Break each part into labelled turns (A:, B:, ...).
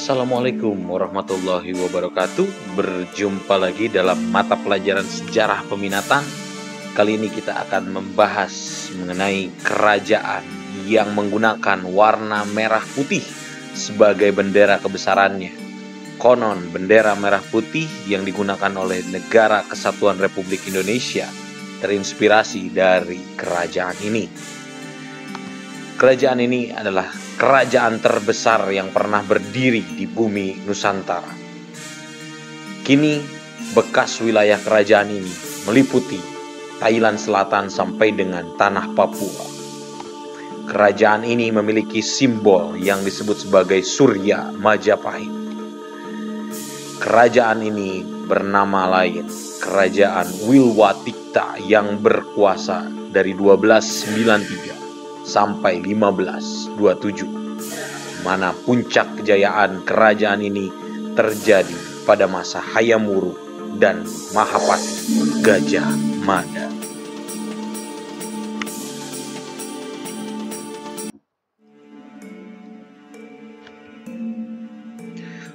A: Assalamualaikum warahmatullahi wabarakatuh. Berjumpa lagi dalam mata pelajaran sejarah peminatan. Kali ini kita akan membahas mengenai kerajaan yang menggunakan warna merah putih sebagai bendera kebesarannya. Konon bendera merah putih yang digunakan oleh Negara Kesatuan Republik Indonesia terinspirasi dari kerajaan ini. Kerajaan ini adalah kerajaan terbesar yang pernah berdiri di bumi Nusantara. Kini, bekas wilayah kerajaan ini meliputi Thailand Selatan sampai dengan tanah Papua. Kerajaan ini memiliki simbol yang disebut sebagai Surya Majapahit. Kerajaan ini bernama lain Kerajaan Wilwatikta yang berkuasa dari 1293 sampai 1527, mana puncak kejayaan kerajaan ini terjadi pada masa Hayam Wuruk dan Mahapati Gajah Mada.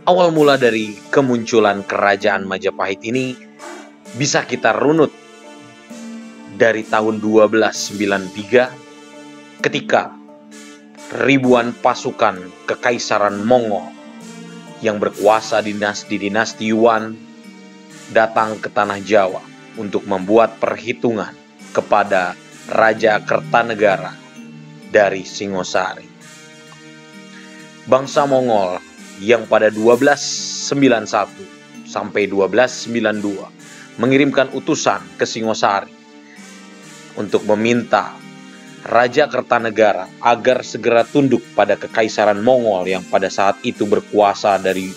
A: Awal mula dari kemunculan kerajaan Majapahit ini bisa kita runut dari tahun 1293 ketika ribuan pasukan kekaisaran Mongol yang berkuasa di dinasti Yuan datang ke tanah Jawa untuk membuat perhitungan kepada Raja Kertanegara dari Singosari. Bangsa Mongol yang pada 1291 sampai 1292 mengirimkan utusan ke Singosari untuk meminta Raja Kertanegara agar segera tunduk pada kekaisaran Mongol yang pada saat itu berkuasa dari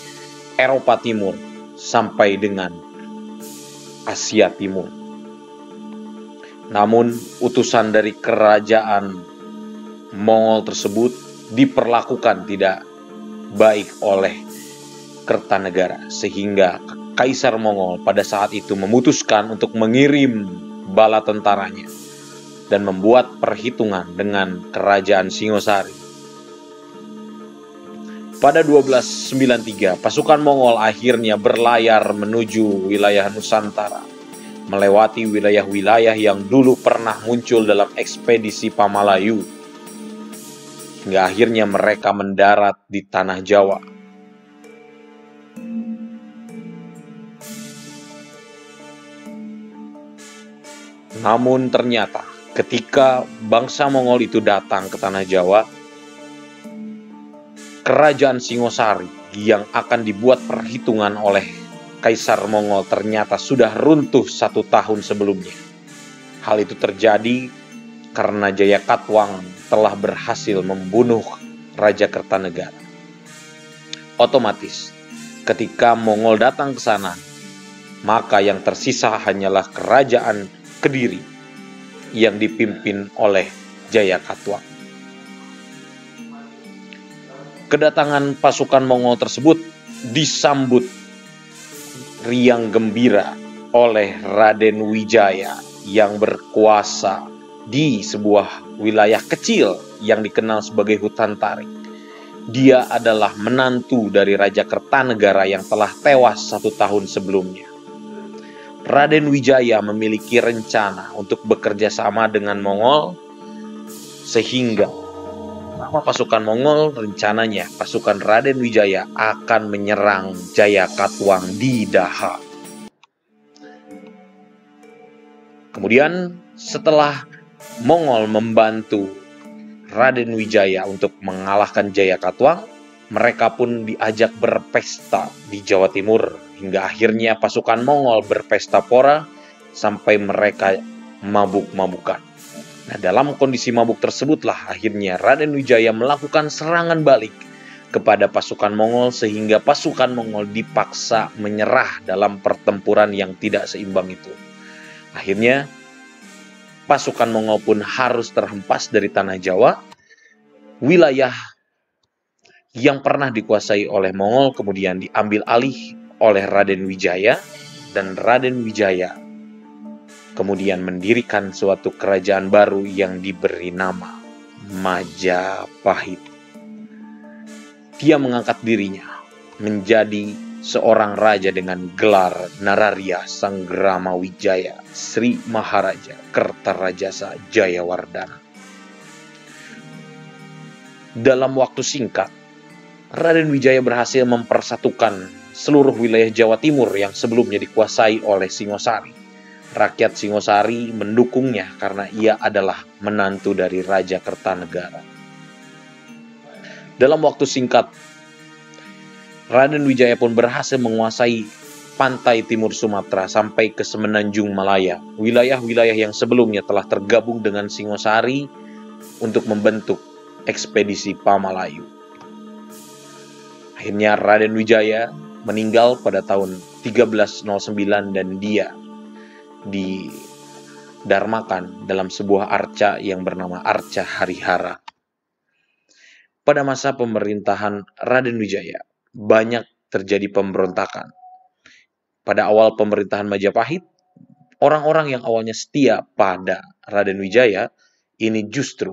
A: Eropa Timur sampai dengan Asia Timur. Namun utusan dari kerajaan Mongol tersebut diperlakukan tidak baik oleh Kertanegara, sehingga Kaisar Mongol pada saat itu memutuskan untuk mengirim bala tentaranya dan membuat perhitungan dengan kerajaan Singosari. Pada 1293, pasukan Mongol akhirnya berlayar menuju wilayah Nusantara, melewati wilayah-wilayah yang dulu pernah muncul dalam ekspedisi Pamalayu, hingga akhirnya mereka mendarat di tanah Jawa. Namun ternyata ketika bangsa Mongol itu datang ke tanah Jawa, kerajaan Singosari yang akan dibuat perhitungan oleh Kaisar Mongol ternyata sudah runtuh 1 tahun sebelumnya. Hal itu terjadi karena Jayakatwang telah berhasil membunuh Raja Kertanegara. Otomatis, ketika Mongol datang ke sana, maka yang tersisa hanyalah kerajaan Kediri yang dipimpin oleh Jayakatwang. Kedatangan pasukan Mongol tersebut disambut riang gembira oleh Raden Wijaya yang berkuasa di sebuah wilayah kecil yang dikenal sebagai Hutan Tarik. Dia adalah menantu dari Raja Kertanegara yang telah tewas 1 tahun sebelumnya. Raden Wijaya memiliki rencana untuk bekerja sama dengan Mongol, sehingga pasukan Mongol rencananya pasukan Raden Wijaya akan menyerang Jayakatwang di Daha. Kemudian setelah Mongol membantu Raden Wijaya untuk mengalahkan Jayakatwang, mereka pun diajak berpesta di Jawa Timur, hingga akhirnya pasukan Mongol berpesta pora sampai mereka mabuk-mabukan. Nah, dalam kondisi mabuk tersebutlah akhirnya Raden Wijaya melakukan serangan balik kepada pasukan Mongol, sehingga pasukan Mongol dipaksa menyerah dalam pertempuran yang tidak seimbang itu. Akhirnya pasukan Mongol pun harus terhempas dari tanah Jawa. Wilayah yang pernah dikuasai oleh Mongol kemudian diambil alih oleh Raden Wijaya, dan Raden Wijaya kemudian mendirikan suatu kerajaan baru yang diberi nama Majapahit. Dia mengangkat dirinya menjadi seorang raja dengan gelar Nararya Sanggrama Wijaya Sri Maharaja Kertarajasa Jayawardana. Dalam waktu singkat, Raden Wijaya berhasil mempersatukan seluruh wilayah Jawa Timur yang sebelumnya dikuasai oleh Singosari. Rakyat Singosari mendukungnya karena ia adalah menantu dari Raja Kertanegara. Dalam waktu singkat, Raden Wijaya pun berhasil menguasai pantai timur Sumatera sampai ke Semenanjung Malaya, wilayah-wilayah yang sebelumnya telah tergabung dengan Singosari untuk membentuk ekspedisi Pamalayu. Akhirnya Raden Wijaya meninggal pada tahun 1309 dan dia didarmakan dalam sebuah arca yang bernama Arca Harihara. Pada masa pemerintahan Raden Wijaya, banyak terjadi pemberontakan. Pada awal pemerintahan Majapahit, orang-orang yang awalnya setia pada Raden Wijaya ini justru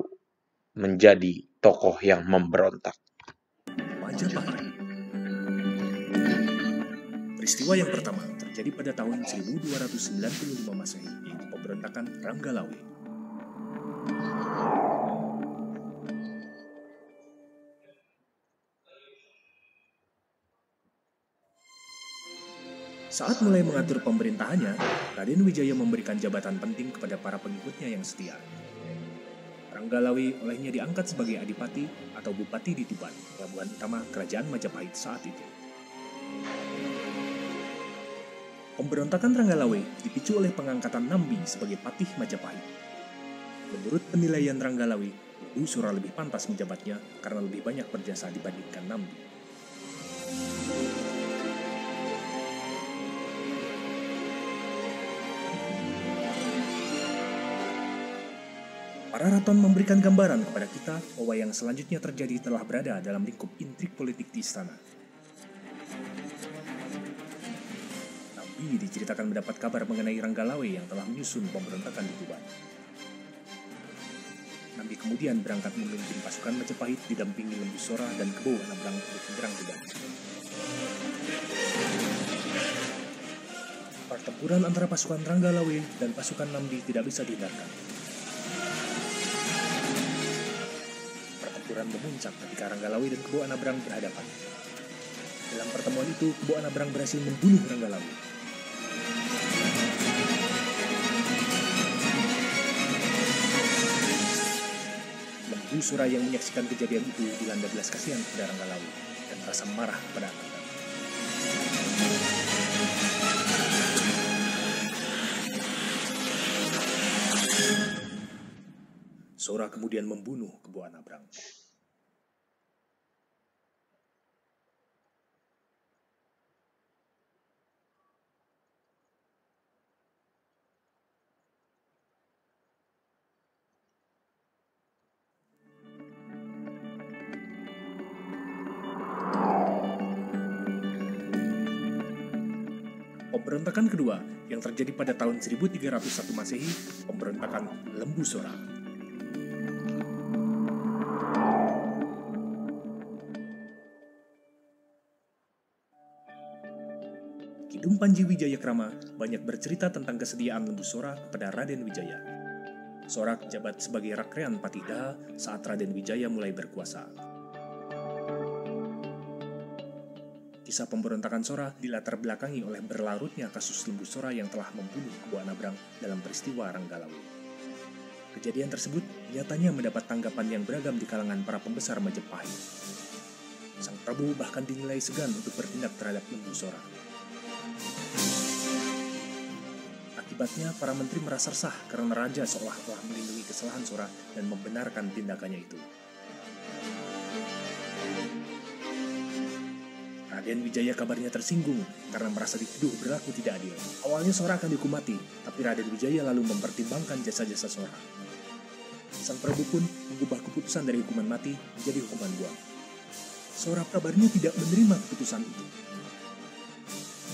A: menjadi tokoh yang memberontak.
B: Majapahit. Peristiwa yang pertama terjadi pada tahun 1295 Masehi, yaitu pemberontakan Ranggalawe. Saat mulai mengatur pemerintahannya, Raden Wijaya memberikan jabatan penting kepada para pengikutnya yang setia. Ranggalawe olehnya diangkat sebagai adipati atau bupati di Tuban, pelabuhan utama kerajaan Majapahit saat itu. Pemberontakan Ranggalawe dipicu oleh pengangkatan Nambi sebagai patih Majapahit. Menurut penilaian Ranggalawe, Lembu Sora lebih pantas menjabatnya karena lebih banyak berjasa dibandingkan Nambi. Para raton memberikan gambaran kepada kita bahwa yang selanjutnya terjadi telah berada dalam lingkup intrik politik di istana. Nambi diceritakan mendapat kabar mengenai Ranggalawe yang telah menyusun pemberontakan di Tuban. Nambi kemudian berangkat memimpin pasukan Majapahit didampingi Lembu Sora dan Kebo Anabrang untuk menyerang Tuban. Pertempuran antara pasukan Ranggalawe dan pasukan Nambi tidak bisa dihindarkan. Pertempuran memuncak ketika Ranggalawe dan Kebo Anabrang berhadapan. Dalam pertemuan itu, Kebo Anabrang berhasil membunuh Ranggalawe. Lembu Sora yang menyaksikan kejadian itu dilanda belas kasihan kepada Ranggalawe dan merasa marah kepada Anabrang. Sora kemudian membunuh Kebo Anabrang. Pemberontakan kedua yang terjadi pada tahun 1301 Masehi, pemberontakan Lembu Sora. Kidung Panji Wijayakrama banyak bercerita tentang kesediaan Lembu Sora kepada Raden Wijaya. Sora jabat sebagai Rakrean Patidha saat Raden Wijaya mulai berkuasa. Kisah pemberontakan Sora dilatar belakangi oleh berlarutnya kasus Lembu Sora yang telah membunuh Kebo Anabrang dalam peristiwa Ranggalawe. Kejadian tersebut nyatanya mendapat tanggapan yang beragam di kalangan para pembesar Majapahit. Sang Prabu bahkan dinilai segan untuk bertindak terhadap Lembu Sora. Akibatnya, para menteri merasa resah karena raja seolah-olah melindungi kesalahan Sora dan membenarkan tindakannya itu. Raden Wijaya kabarnya tersinggung karena merasa dituduh berlaku tidak adil. Awalnya Sora akan dihukum mati, tapi Raden Wijaya lalu mempertimbangkan jasa-jasa Sora. Sang Prabu pun mengubah keputusan dari hukuman mati menjadi hukuman buang. Sora kabarnya tidak menerima keputusan itu.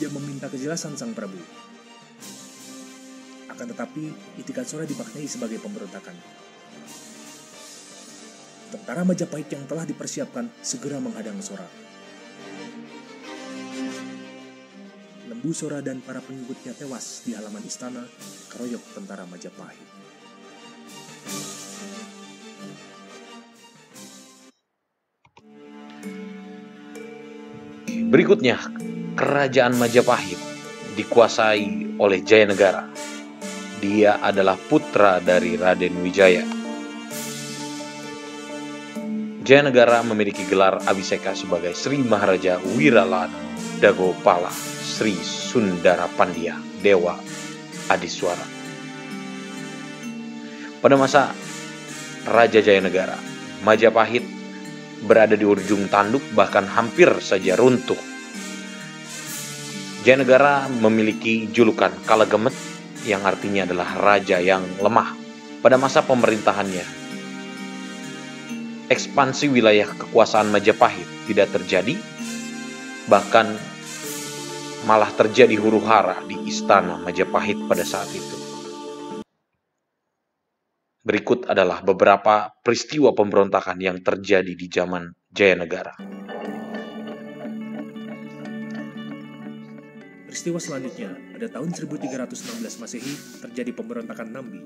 B: Dia meminta kejelasan Sang Prabu. Akan tetapi, itikat Sora dimaknai sebagai pemberontakan. Tentara Majapahit yang telah dipersiapkan segera menghadang Sora. Prabu Sora dan para pengikutnya tewas di halaman istana keroyok tentara Majapahit.
A: Berikutnya, kerajaan Majapahit dikuasai oleh Jayanegara. Dia adalah putra dari Raden Wijaya. Jayanegara memiliki gelar Abhiseka sebagai Sri Maharaja Wiralad Dagopala Sri Sundara Pandya Dewa Adiswara. Pada masa Raja Jayanegara, Majapahit berada di ujung tanduk, bahkan hampir saja runtuh. Jayanegara memiliki julukan Kalagemet yang artinya adalah raja yang lemah. Pada masa pemerintahannya, ekspansi wilayah kekuasaan Majapahit tidak terjadi, bahkan malah terjadi huru-hara di istana Majapahit pada saat itu. Berikut adalah beberapa peristiwa pemberontakan yang terjadi di zaman Jayanegara.
B: Peristiwa selanjutnya, pada tahun 1316 Masehi terjadi pemberontakan Nambi.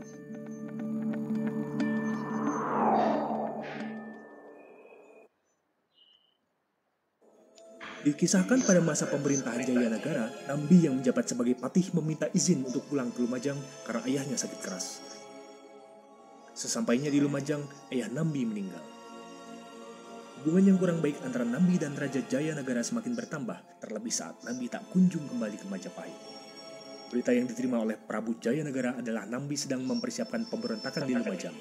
B: Dikisahkan pada masa pemerintahan Jayanegara, Nambi yang menjabat sebagai patih meminta izin untuk pulang ke Lumajang karena ayahnya sakit keras. Sesampainya di Lumajang, ayah Nambi meninggal. Hubungan yang kurang baik antara Nambi dan Raja Jayanegara semakin bertambah, terlebih saat Nambi tak kunjung kembali ke Majapahit. Berita yang diterima oleh Prabu Jayanegara adalah Nambi sedang mempersiapkan pemberontakan di Lumajang.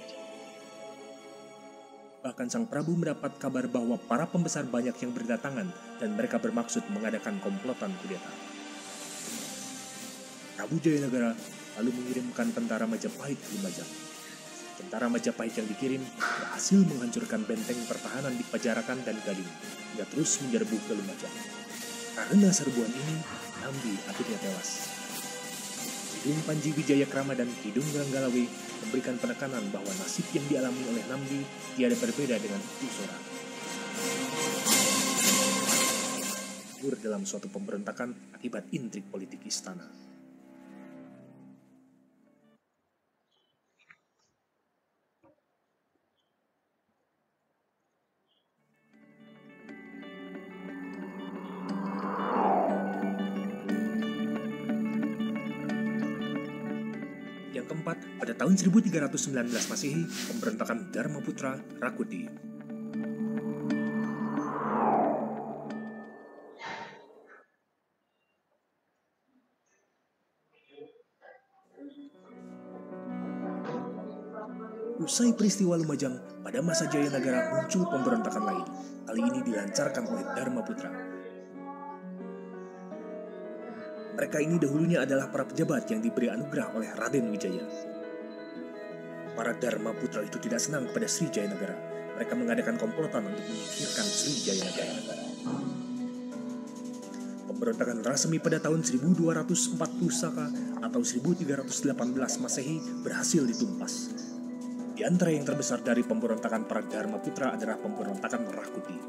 B: Bahkan sang Prabu mendapat kabar bahwa para pembesar banyak yang berdatangan dan mereka bermaksud mengadakan komplotan kudeta. Prabu Jayanegara lalu mengirimkan tentara Majapahit ke Lumajang. Tentara Majapahit yang dikirim berhasil menghancurkan benteng pertahanan di Pajarakan dan Gading hingga terus menyerbu ke Lumajang. Karena serbuan ini, Nambi akhirnya tewas. Kidung Panji Wijayakrama dan Kidung Ranggalawe memberikan penekanan bahwa nasib yang dialami oleh Nambi tiada berbeda dengan itu Sora. Gugur dalam suatu pemberontakan akibat intrik politik istana. Yang keempat, pada tahun 1319 Masehi, pemberontakan Dharmaputra Rakuti. Usai peristiwa Lumajang, pada masa Jayanegara muncul pemberontakan lain. Kali ini dilancarkan oleh Dharmaputra. Mereka ini dahulunya adalah para pejabat yang diberi anugerah oleh Raden Wijaya. Para Dharmaputra itu tidak senang pada Sri Jayanegara. Mereka mengadakan komplotan untuk menyingkirkan Sri Jayanegara. Pemberontakan Rasemi pada tahun 1240 Saka atau 1318 Masehi berhasil ditumpas. Di antara yang terbesar dari pemberontakan para Dharmaputra adalah pemberontakan Rakuti.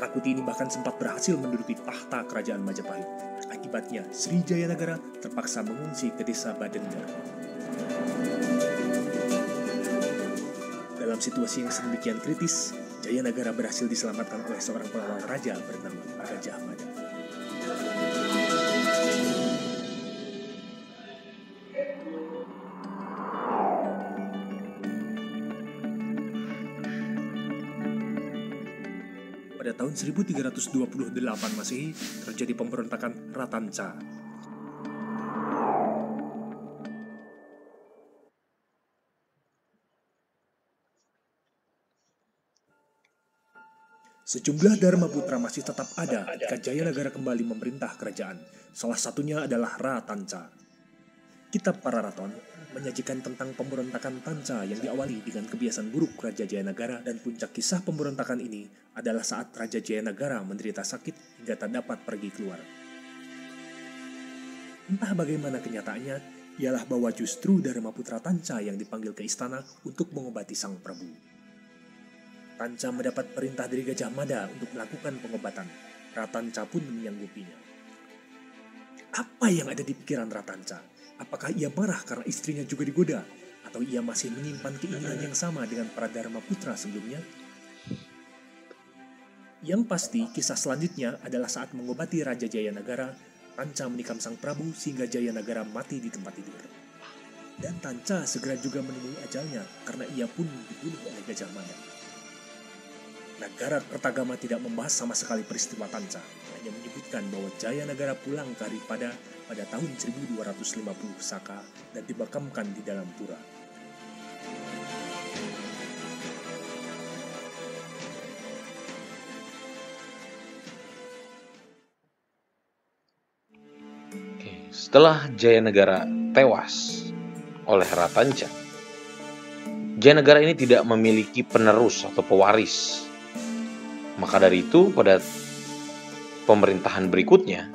B: Rakuti ini bahkan sempat berhasil menduduki tahta kerajaan Majapahit. Akibatnya, Sri Jayanegara terpaksa mengungsi ke desa Badenggar. Dalam situasi yang sedemikian kritis, Jayanegara berhasil diselamatkan oleh seorang pengawal raja bernama Gajah Mada. Pada tahun 1328 Masehi terjadi pemberontakan Ratanca. Sejumlah Dharmaputra masih tetap ada ketika Jayanegara kembali memerintah kerajaan. Salah satunya adalah Ratanca. Kitab Pararaton menyajikan tentang pemberontakan Tanca yang diawali dengan kebiasaan buruk Raja Jayanegara, dan puncak kisah pemberontakan ini adalah saat Raja Jayanegara menderita sakit hingga tak dapat pergi keluar. Entah bagaimana kenyataannya, ialah bahwa justru Dharmaputra Tanca yang dipanggil ke istana untuk mengobati sang Prabu. Tanca mendapat perintah dari Gajah Mada untuk melakukan pengobatan. Ratanca pun menyanggupinya. Apa yang ada di pikiran Ratanca? Apakah ia marah karena istrinya juga digoda? Atau ia masih menyimpan keinginan yang sama dengan para Dharma Putra sebelumnya? Yang pasti, kisah selanjutnya adalah saat mengobati Raja Jayanagara, Tanca menikam sang Prabu sehingga Jayanagara mati di tempat tidur. Dan Tanca segera juga menemui ajalnya karena ia pun dibunuh oleh Gajah Mada. Nagara Kertagama tidak membahas sama sekali peristiwa Tanca, hanya menyebutkan bahwa Jayanagara pulang ke Haripada pada tahun 1250 Saka dan dimakamkan di dalam pura.
A: Setelah Jayanagara tewas oleh Ratanca, Jayanagara ini tidak memiliki penerus atau pewaris. Maka dari itu, pada pemerintahan berikutnya,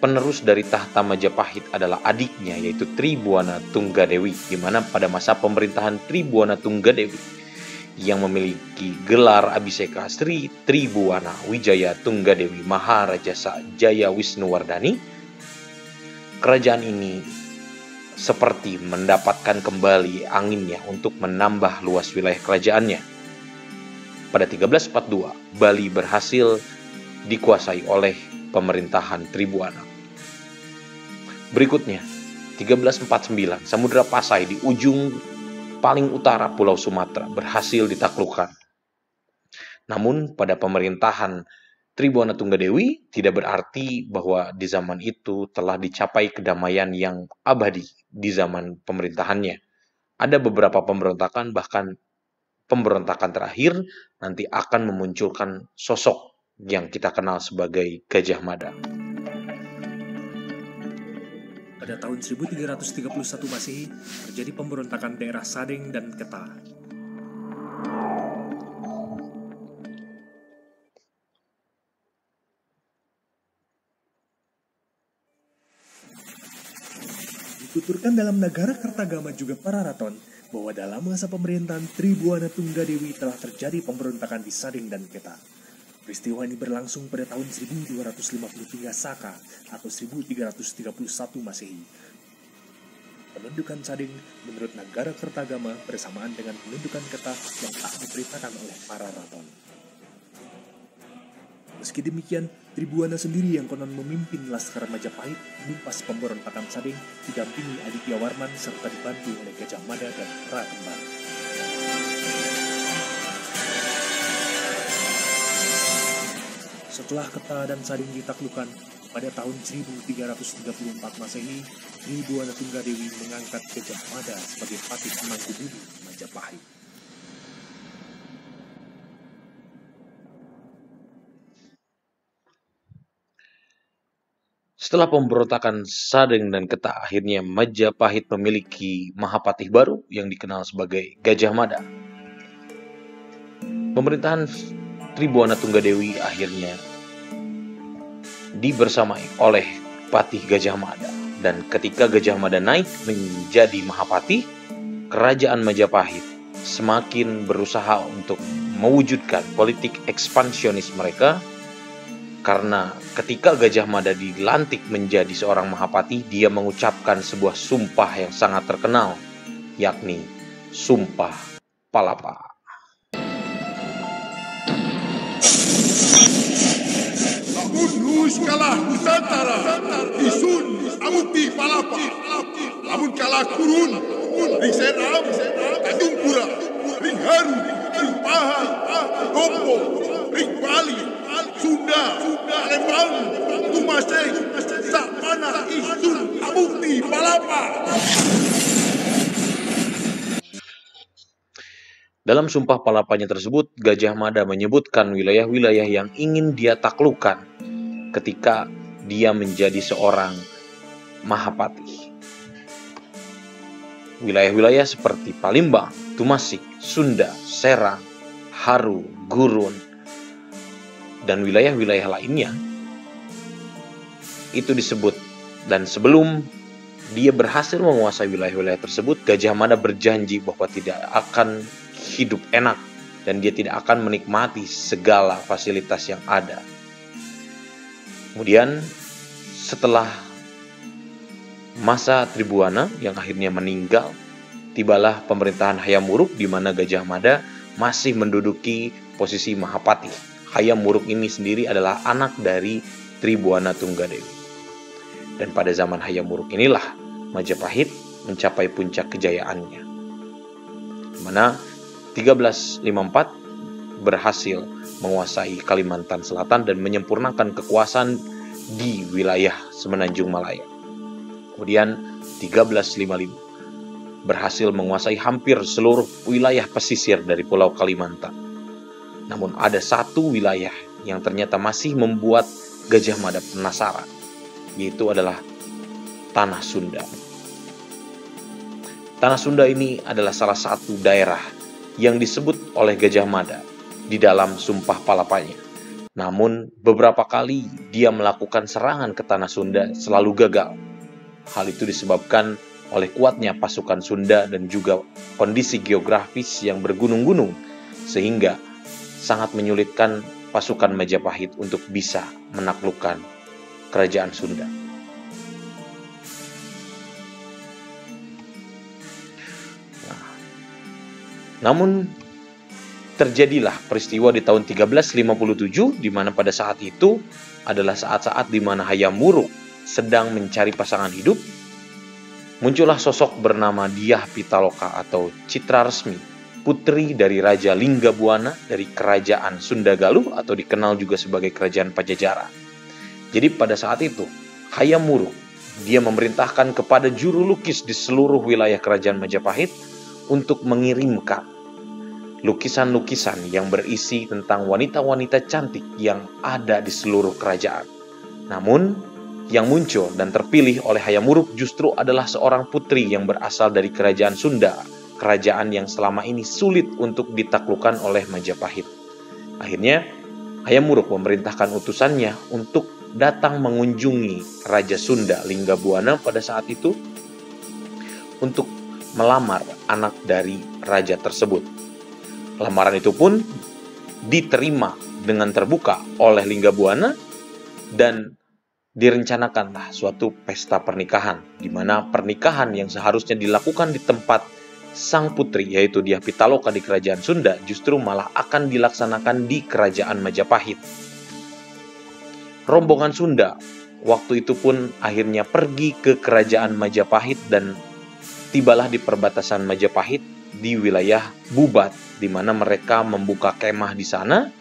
A: penerus dari tahta Majapahit adalah adiknya, yaitu Tribuana Tunggadewi, di mana pada masa pemerintahan Tribuana Tunggadewi yang memiliki gelar Abhiseka Sri Tribuana Wijaya Tunggadewi Maharajasa Jaya Wisnuwardhani, kerajaan ini seperti mendapatkan kembali anginnya untuk menambah luas wilayah kerajaannya. Pada 1342, Bali berhasil dikuasai oleh pemerintahan Tribuana. Berikutnya, 1349, Samudra Pasai di ujung paling utara Pulau Sumatera berhasil ditaklukkan. Namun, pada pemerintahan Tribuana Tunggadewi tidak berarti bahwa di zaman itu telah dicapai kedamaian yang abadi di zaman pemerintahannya. Ada beberapa pemberontakan, bahkan pemberontakan terakhir nanti akan memunculkan sosok yang kita kenal sebagai Gajah Mada.
B: Pada tahun 1331 Masehi, terjadi pemberontakan daerah Sadeng dan Ketah. Dituturkan dalam Nagara Kertagama juga Pararaton bahwa dalam masa pemerintahan Tribuana Tunggadewi telah terjadi pemberontakan di Sadeng dan Ketah. Peristiwa ini berlangsung pada tahun 1253 Saka atau 1331 Masehi. Penundukan Sadeng menurut Nagara Kertagama bersamaan dengan penundukan Ketah yang tak diberitakan oleh Pararaton. Meski demikian, Tribuana sendiri yang konon memimpin Laskar Majapahit menumpas pemberontakan Sadeng didampingi Aditya Warman serta dibantu oleh Gajah Mada dan Ra Kembar. Setelah Ketah dan Sadeng ditaklukkan, pada tahun 1334 Masehi, Tribuana Tunggadewi mengangkat Gajah Mada sebagai patih Mangkubumi Majapahit.
A: Setelah pemberontakan Sadeng dan Ketah, akhirnya Majapahit memiliki Mahapatih baru yang dikenal sebagai Gajah Mada. Pemerintahan Tribuana Tunggadewi akhirnya dibersamai oleh Patih Gajah Mada. Dan ketika Gajah Mada naik menjadi Mahapatih, kerajaan Majapahit semakin berusaha untuk mewujudkan politik ekspansionis mereka. Karena ketika Gajah Mada dilantik menjadi seorang Mahapatih, dia mengucapkan sebuah sumpah yang sangat terkenal, yakni Sumpah Palapa.
C: Lamun kalah Nusantara, isun amuti Palapa. Lamun kalah kurun, ring Seram, Tanjung Pura, ring Haru, ring Pahang, Gompo, ring Bali, Sunda, Palembang, Tumaseng, Sakmana, isun amuti Palapa.
A: Dalam Sumpah Palapanya tersebut, Gajah Mada menyebutkan wilayah-wilayah yang ingin dia taklukkan ketika dia menjadi seorang Mahapatih. Wilayah-wilayah seperti Palembang, Tumasik, Sunda, Serang, Haru, Gurun, dan wilayah-wilayah lainnya itu disebut. Dan sebelum dia berhasil menguasai wilayah-wilayah tersebut, Gajah Mada berjanji bahwa tidak akan hidup enak dan dia tidak akan menikmati segala fasilitas yang ada. Kemudian setelah masa Tribuana yang akhirnya meninggal, tibalah pemerintahan Hayam Wuruk di mana Gajah Mada masih menduduki posisi Mahapati. Hayam Wuruk ini sendiri adalah anak dari Tribuana Tunggadewi. Dan pada zaman Hayam Wuruk inilah Majapahit mencapai puncak kejayaannya, di mana 1354 berhasil menguasai Kalimantan Selatan dan menyempurnakan kekuasaan di wilayah Semenanjung Malaya. Kemudian 1355 berhasil menguasai hampir seluruh wilayah pesisir dari Pulau Kalimantan. Namun ada satu wilayah yang ternyata masih membuat Gajah Mada penasaran, yaitu adalah Tanah Sunda. Tanah Sunda ini adalah salah satu daerah yang disebut oleh Gajah Mada di dalam Sumpah Palapanya. Namun beberapa kali dia melakukan serangan ke Tanah Sunda selalu gagal. Hal itu disebabkan oleh kuatnya pasukan Sunda dan juga kondisi geografis yang bergunung-gunung, sehingga sangat menyulitkan pasukan Majapahit untuk bisa menaklukkan kerajaan Sunda. Namun terjadilah peristiwa di tahun 1357 di mana pada saat itu adalah saat-saat di mana Hayam Wuruk sedang mencari pasangan hidup. Muncullah sosok bernama Dyah Pitaloka atau Citra Resmi, putri dari Raja Linggabuana dari Kerajaan Sunda Galuh atau dikenal juga sebagai Kerajaan Pajajaran. Jadi pada saat itu Hayam Wuruk dia memerintahkan kepada juru lukis di seluruh wilayah Kerajaan Majapahit untuk mengirimkan lukisan-lukisan yang berisi tentang wanita-wanita cantik yang ada di seluruh kerajaan. Namun, yang muncul dan terpilih oleh Hayam Wuruk justru adalah seorang putri yang berasal dari Kerajaan Sunda, kerajaan yang selama ini sulit untuk ditaklukkan oleh Majapahit. Akhirnya, Hayam Wuruk memerintahkan utusannya untuk datang mengunjungi Raja Sunda Linggabuana pada saat itu untuk melamar anak dari raja tersebut. Lamaran itu pun diterima dengan terbuka oleh Linggabuana dan direncanakanlah suatu pesta pernikahan, di mana pernikahan yang seharusnya dilakukan di tempat sang putri yaitu Dyah Pitaloka di Kerajaan Sunda justru malah akan dilaksanakan di Kerajaan Majapahit. Rombongan Sunda waktu itu pun akhirnya pergi ke Kerajaan Majapahit dan tibalah di perbatasan Majapahit di wilayah Bubat, di mana mereka membuka kemah di sana.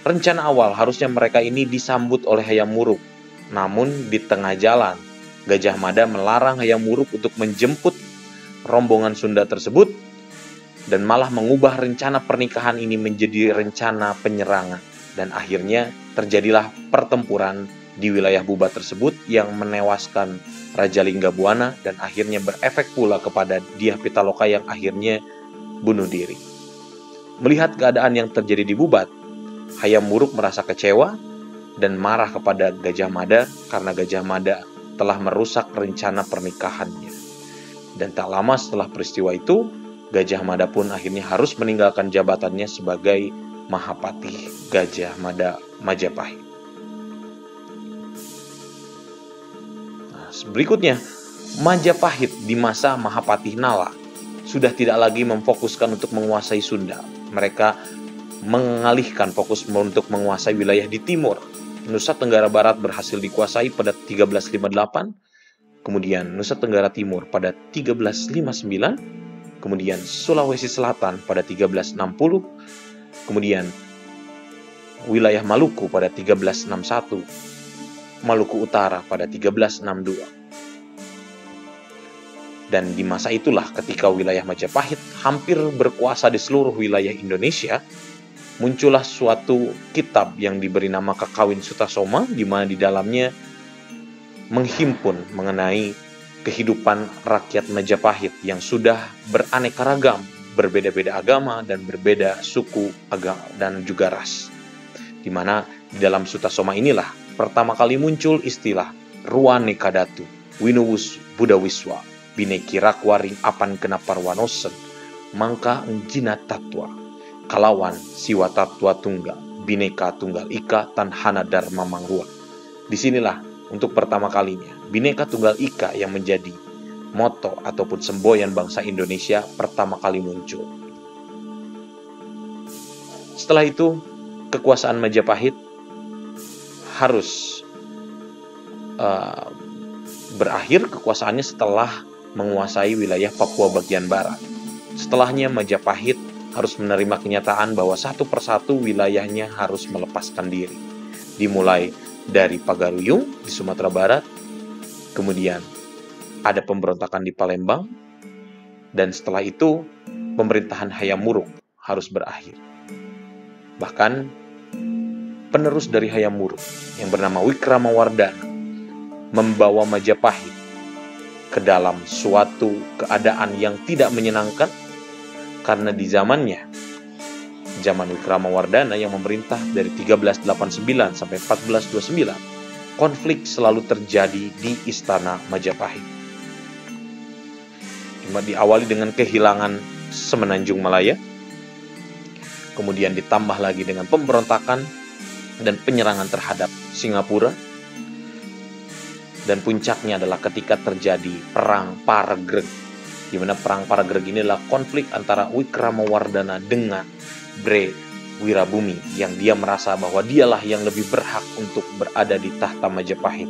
A: Rencana awal harusnya mereka ini disambut oleh Hayam Wuruk, namun di tengah jalan Gajah Mada melarang Hayam Wuruk untuk menjemput rombongan Sunda tersebut dan malah mengubah rencana pernikahan ini menjadi rencana penyerangan, dan akhirnya terjadilah pertempuran di wilayah Bubat tersebut yang menewaskan Raja Linggabuana dan akhirnya berefek pula kepada Dyah Pitaloka yang akhirnya bunuh diri. Melihat keadaan yang terjadi di Bubat, Hayam Wuruk merasa kecewa dan marah kepada Gajah Mada karena Gajah Mada telah merusak rencana pernikahannya. Dan tak lama setelah peristiwa itu, Gajah Mada pun akhirnya harus meninggalkan jabatannya sebagai Mahapati Gajah Mada Majapahit. Berikutnya, Majapahit di masa Mahapati Nala sudah tidak lagi memfokuskan untuk menguasai Sunda. Mereka mengalihkan fokus untuk menguasai wilayah di timur. Nusa Tenggara Barat berhasil dikuasai pada 1358, kemudian Nusa Tenggara Timur pada 1359, kemudian Sulawesi Selatan pada 1360, kemudian wilayah Maluku pada 1361, Maluku Utara pada 1362. Dan di masa itulah ketika wilayah Majapahit hampir berkuasa di seluruh wilayah Indonesia, muncullah suatu kitab yang diberi nama Kakawin Sutasoma, di mana di dalamnya menghimpun mengenai kehidupan rakyat Majapahit yang sudah beraneka ragam, berbeda-beda agama dan berbeda suku, agama dan juga ras. Di mana di dalam Sutasoma inilah pertama kali muncul istilah Ruane Kadatu, Winuwus Budawiswa, Bineki Rakwaring Apan Kena Parwanosen, Mangka Enjina Tatwa, Kalawan Siwa Tatwa Tunggal, Bineka Tunggal Ika Tanhana Dharma Mangrua. Disinilah untuk pertama kalinya Bhinneka Tunggal Ika yang menjadi moto ataupun semboyan bangsa Indonesia pertama kali muncul. Setelah itu, kekuasaan Majapahit harus berakhir kekuasaannya setelah menguasai wilayah Papua bagian barat. Setelahnya Majapahit harus menerima kenyataan bahwa satu persatu wilayahnya harus melepaskan diri. Dimulai dari Pagaruyung di Sumatera Barat, kemudian ada pemberontakan di Palembang, dan setelah itu pemerintahan Hayam Wuruk harus berakhir. Bahkan penerus dari Hayam Wuruk yang bernama Wikramawardhana membawa Majapahit ke dalam suatu keadaan yang tidak menyenangkan, karena di zamannya, zaman Wikramawardhana yang memerintah dari 1389 sampai 1429, konflik selalu terjadi di istana Majapahit. Diawali dengan kehilangan Semenanjung Malaya, kemudian ditambah lagi dengan pemberontakan dan penyerangan terhadap Singapura, dan puncaknya adalah ketika terjadi Perang Paragreg, di mana Perang Paragreg ini adalah konflik antara Wikramawardhana dengan Bre Wirabumi, yang dia merasa bahwa dialah yang lebih berhak untuk berada di tahta Majapahit.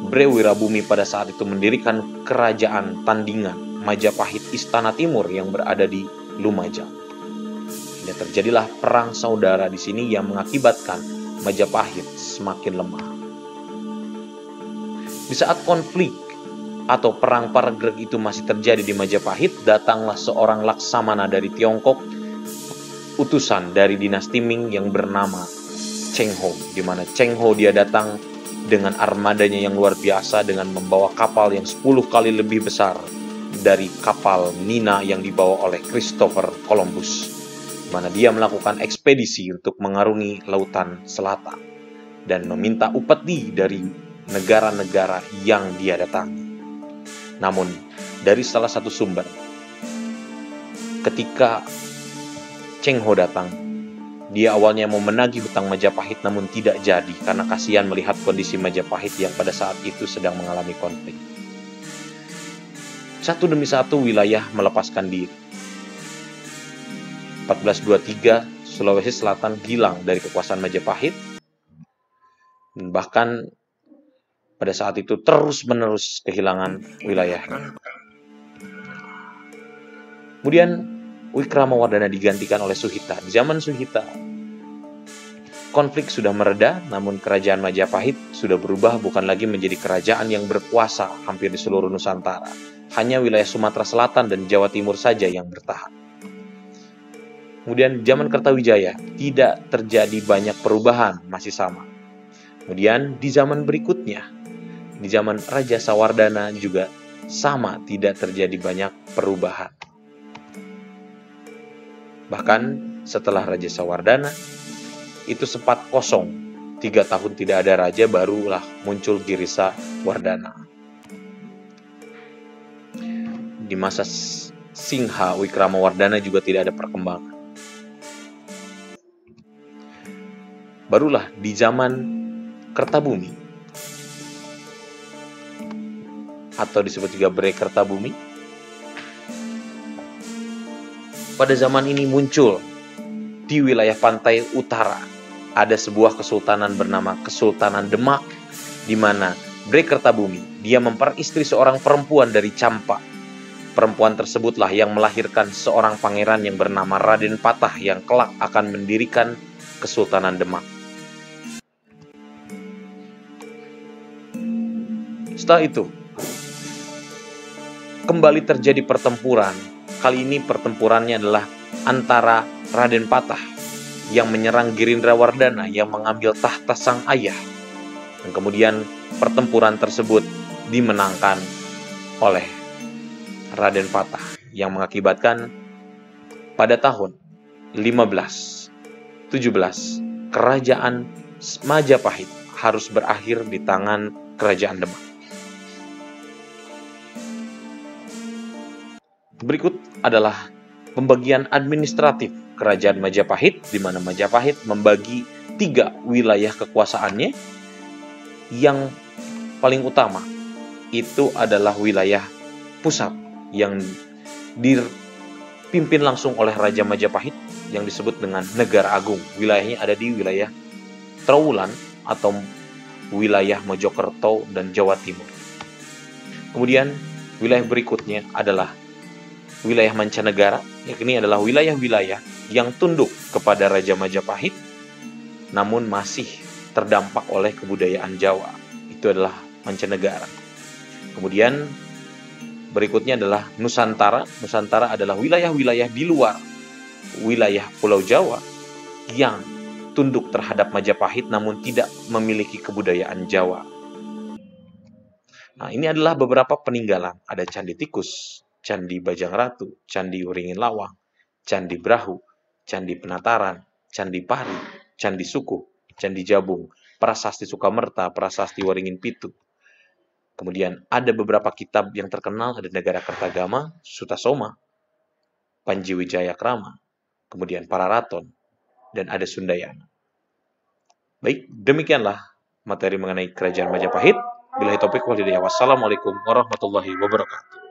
A: Bre Wirabumi pada saat itu mendirikan kerajaan tandingan Majapahit Istana Timur yang berada di Lumajang. Dan terjadilah perang saudara di sini yang mengakibatkan Majapahit semakin lemah. Di saat konflik atau Perang Paragreg itu masih terjadi di Majapahit, datanglah seorang laksamana dari Tiongkok, utusan dari dinasti Ming yang bernama Cheng Ho, di mana Cheng Ho dia datang dengan armadanya yang luar biasa dengan membawa kapal yang 10 kali lebih besar dari kapal Nina yang dibawa oleh Christopher Columbus, di mana dia melakukan ekspedisi untuk mengarungi lautan selatan dan meminta upeti dari negara-negara yang dia datangi. Namun dari salah satu sumber, ketika Cheng Ho datang, dia awalnya mau menagih hutang Majapahit namun tidak jadi karena kasihan melihat kondisi Majapahit yang pada saat itu sedang mengalami konflik. Satu demi satu wilayah melepaskan diri. 1423 Sulawesi Selatan hilang dari kekuasaan Majapahit, dan bahkan pada saat itu terus-menerus kehilangan wilayahnya. Kemudian Wikramawardhana digantikan oleh Suhita. Di zaman Suhita, konflik sudah mereda, namun kerajaan Majapahit sudah berubah bukan lagi menjadi kerajaan yang berkuasa hampir di seluruh Nusantara. Hanya wilayah Sumatera Selatan dan Jawa Timur saja yang bertahan. Kemudian zaman Kertawijaya tidak terjadi banyak perubahan, masih sama. Kemudian di zaman berikutnya, di zaman Raja Sawardhana juga sama, tidak terjadi banyak perubahan. Bahkan setelah Raja Sawardhana itu sempat kosong, 3 tahun tidak ada raja, barulah muncul Girisa Wardhana. Di masa Singha Wikramawardhana juga tidak ada perkembangan. Barulah di zaman Kertabumi, atau disebut juga Bre Kertabumi, pada zaman ini muncul di wilayah pantai utara ada sebuah kesultanan bernama Kesultanan Demak, di mana Bre Kertabumi dia memperistri seorang perempuan dari Campak. Perempuan tersebutlah yang melahirkan seorang pangeran yang bernama Raden Patah yang kelak akan mendirikan Kesultanan Demak. Setelah itu kembali terjadi pertempuran. Kali ini pertempurannya adalah antara Raden Patah yang menyerang Girindrawardhana yang mengambil tahta sang ayah. Dan kemudian pertempuran tersebut dimenangkan oleh Raden Patah yang mengakibatkan pada tahun 1517 kerajaan Majapahit harus berakhir di tangan kerajaan Demak. Berikut adalah pembagian administratif kerajaan Majapahit, di mana Majapahit membagi 3 wilayah kekuasaannya yang paling utama itu adalah wilayah pusat yang dipimpin langsung oleh Raja Majapahit yang disebut dengan Negara Agung. Wilayahnya ada di wilayah Trowulan atau wilayah Mojokerto dan Jawa Timur. Kemudian wilayah berikutnya adalah wilayah mancanegara, yakni adalah wilayah-wilayah yang tunduk kepada Raja Majapahit namun masih terdampak oleh kebudayaan Jawa. Itu adalah mancanegara. Kemudian berikutnya adalah Nusantara. Nusantara adalah wilayah-wilayah di luar wilayah Pulau Jawa yang tunduk terhadap Majapahit namun tidak memiliki kebudayaan Jawa. Nah, ini adalah beberapa peninggalan. Ada Candi Tikus, Candi Bajang Ratu, Candi Waringin Lawang, Candi Brahu, Candi Penataran, Candi Pari, Candi Sukuh, Candi Jabung, Prasasti Sukamerta, Prasasti Waringin Pitu. Kemudian ada beberapa kitab yang terkenal, ada Negara Kertagama, Sutasoma, Panji Wijaya Krama, kemudian Pararaton, dan ada Sundayana. Baik, demikianlah materi mengenai Kerajaan Majapahit. Billahi taufiq wal hidayah. Wassalamualaikum warahmatullahi wabarakatuh.